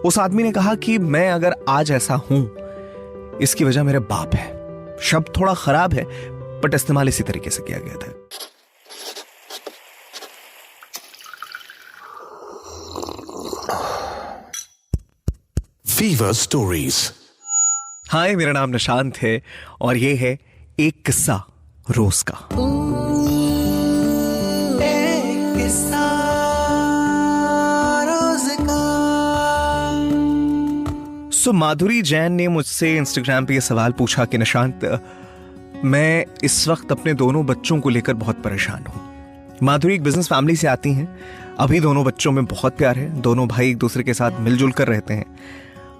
उस आदमी ने कहा कि मैं अगर आज ऐसा हूं इसकी वजह मेरे बाप है। शब्द थोड़ा खराब है बट इस्तेमाल इसी तरीके से किया गया था। Fever stories. हाय, मेरा नाम निशांत है और ये है एक किस्सा रोज का। एक किस्सा रोज का। माधुरी जैन ने मुझसे इंस्टाग्राम पे ये सवाल पूछा कि निशांत, मैं इस वक्त अपने दोनों बच्चों को लेकर बहुत परेशान हूं। माधुरी एक बिजनेस फैमिली से आती हैं। अभी दोनों बच्चों में बहुत प्यार है, दोनों भाई एक दूसरे के साथ मिलजुल कर रहते हैं।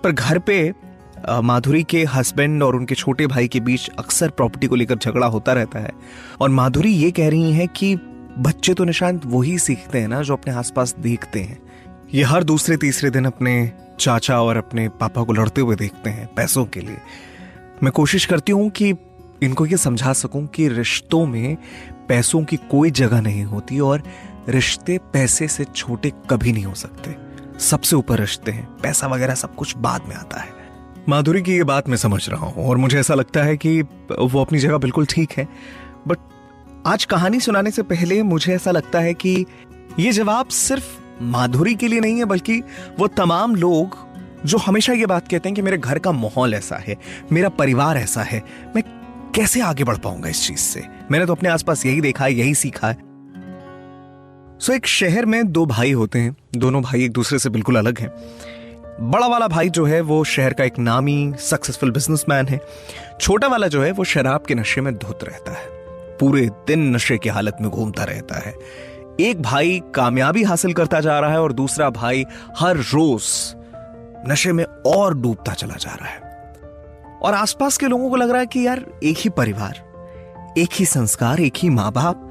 पर घर पे माधुरी के हस्बैंड और उनके छोटे भाई के बीच अक्सर प्रॉपर्टी को लेकर झगड़ा होता रहता है। और माधुरी ये कह रही हैं कि बच्चे तो निशांत वही सीखते हैं ना जो अपने आसपास देखते हैं। ये हर दूसरे तीसरे दिन अपने चाचा और अपने पापा को लड़ते हुए देखते हैं पैसों के लिए। मैं कोशिश करती हूँ कि इनको ये समझा सकूं कि रिश्तों में पैसों की कोई जगह नहीं होती और रिश्ते पैसे से छोटे कभी नहीं हो सकते। सबसे ऊपर रिश्ते हैं, पैसा वगैरह सब कुछ बाद में आता है। माधुरी की ये बात मैं समझ रहा हूं और मुझे ऐसा लगता है कि वो अपनी जगह बिल्कुल ठीक है। बट आज कहानी सुनाने से पहले मुझे ऐसा लगता है कि ये जवाब सिर्फ माधुरी के लिए नहीं है, बल्कि वो तमाम लोग जो हमेशा ये बात कहते हैं कि मेरे घर का माहौल ऐसा है, मेरा परिवार ऐसा है, मैं कैसे आगे बढ़ पाऊंगा इस चीज से। मैंने तो अपने आसपास यही देखा है, यही सीखा है। एक शहर में दो भाई होते हैं। दोनों भाई एक दूसरे से बिल्कुल अलग हैं। बड़ा वाला भाई जो है वो शहर का एक नामी सक्सेसफुल बिजनेसमैन है। छोटा वाला जो है वो शराब के नशे में धुत रहता है, पूरे दिन नशे की हालत में घूमता रहता है। एक भाई कामयाबी हासिल करता जा रहा है और दूसरा भाई हर रोज नशे में और डूबता चला जा रहा है। और आसपास के लोगों को लग रहा है कि यार एक ही परिवार, एक ही संस्कार, एक ही माँ बाप,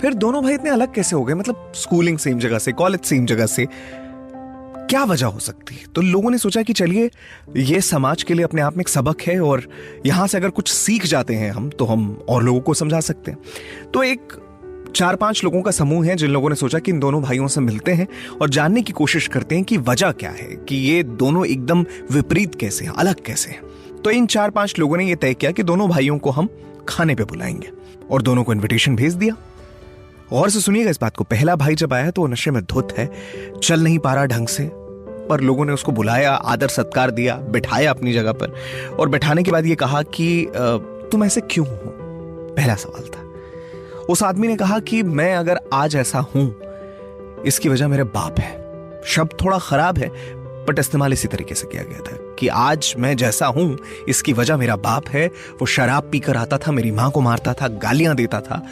फिर दोनों भाई इतने अलग कैसे हो गए? मतलब स्कूलिंग सेम जगह से, कॉलेज सेम जगह से, क्या वजह हो सकती है? तो लोगों ने सोचा कि चलिए ये समाज के लिए अपने आप में एक सबक है और यहां से अगर कुछ सीख जाते हैं हम तो हम और लोगों को समझा सकते हैं। तो एक 4-5 लोगों का समूह है जिन लोगों ने सोचा कि इन दोनों भाइयों से मिलते हैं और जानने की कोशिश करते हैं कि वजह क्या है, कि ये दोनों एकदम विपरीत कैसे हैं, अलग कैसे हैं। तो इन 4-5 लोगों ने यह तय किया कि दोनों भाइयों को हम खाने पे बुलाएंगे और दोनों को इन्विटेशन भेज दिया। और से सुनिएगा इस बात को, पहला भाई जब आया तो वो नशे में धुत है, चल नहीं पा रहा ढंग से, पर लोगों ने उसको बुलाया, आदर सत्कार दिया, बिठाया अपनी जगह पर और बैठाने के बाद ये कहा कि तुम ऐसे क्यों हो? पहला सवाल था। उस आदमी ने कहा कि मैं अगर आज ऐसा हूं इसकी वजह मेरे बाप है। शब्द थोड़ा खराब है बट इस्तेमाल इसी तरीके से किया गया था कि आज मैं जैसा हूं इसकी वजह मेरा बाप है। वो शराब पीकर आता था, मेरी मां को मारता था, गालियां देता था।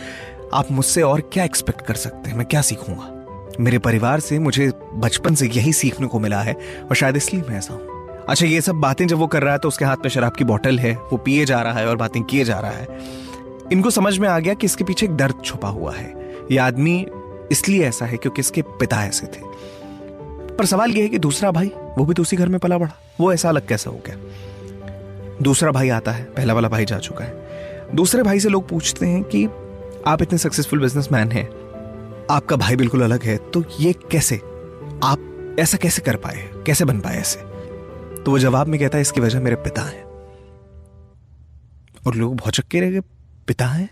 आप मुझसे और क्या एक्सपेक्ट कर सकते हैं? मैं क्या सीखूंगा? मेरे परिवार से मुझे बचपन से यही सीखने को मिला है और शायद इसलिए मैं ऐसा हूं। अच्छा, ये सब बातें जब वो कर रहा है तो उसके हाथ में शराब की बोतल है, वो पिए जा रहा है और बातें किए जा रहा है। इनको समझ में आ गया कि इसके पीछे एक दर्द छुपा हुआ है। ये आदमी इसलिए ऐसा है क्योंकि इसके पिता ऐसे थे। पर सवाल यह है कि दूसरा भाई, वो भी तो उसी घर में पला बड़ा, वो ऐसा अलग कैसा हो गया? दूसरा भाई आता है, पहला वाला भाई जा चुका है। दूसरे भाई से लोग पूछते हैं कि आप इतने सक्सेसफुल बिजनेसमैन हैं, आपका भाई बिल्कुल अलग है, तो ये कैसे, आप ऐसा कैसे कर पाए, कैसे बन पाए ऐसे? तो वो जवाब में कहता है इसकी वजह मेरे पिता है। और लोग भौचक के रह गए, पिता है?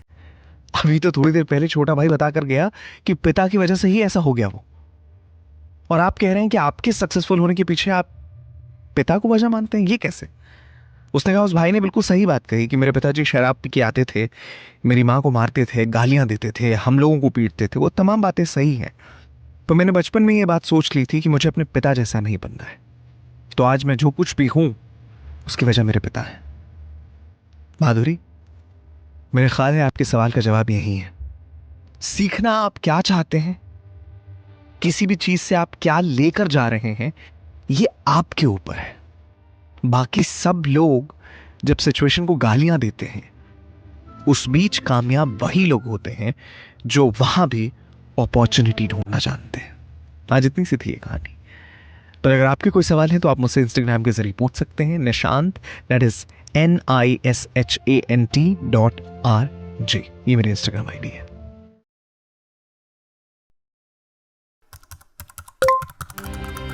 अभी तो थोड़ी देर पहले छोटा भाई बता कर गया कि पिता की वजह से ही ऐसा हो गया वो, और आप कह रहे हैं कि आपके सक्सेसफुल होने के पीछे आप पिता को वजह मानते हैं? ये कैसे? उसने कहा, उस भाई ने बिल्कुल सही बात कही कि मेरे पिताजी शराब पी के आते थे, मेरी माँ को मारते थे, गालियां देते थे, हम लोगों को पीटते थे। वो तमाम बातें सही हैं, तो मैंने बचपन में ये बात सोच ली थी कि मुझे अपने पिता जैसा नहीं बनना है। तो आज मैं जो कुछ भी हूं उसकी वजह मेरे पिता है। माधुरी, मेरे ख्याल है आपके सवाल का जवाब यही है। सीखना आप क्या चाहते हैं, किसी भी चीज से आप क्या लेकर जा रहे हैं, ये आपके ऊपर है। बाकी सब लोग जब सिचुएशन को गालियां देते हैं, उस बीच कामयाब वही लोग होते हैं जो वहां भी अपॉर्चुनिटी ढूंढना जानते हैं। आज इतनी सी थी ये कहानी। पर अगर आपके कोई सवाल है तो आप मुझसे इंस्टाग्राम के जरिए पूछ सकते हैं। निशांत, दैट इज NISHANT.RJ, ये मेरी इंस्टाग्राम आईडी है।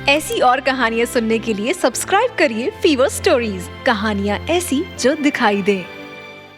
ऐसी और कहानियाँ सुनने के लिए सब्सक्राइब करिए फीवर स्टोरीज, कहानियाँ ऐसी जो दिखाई दे।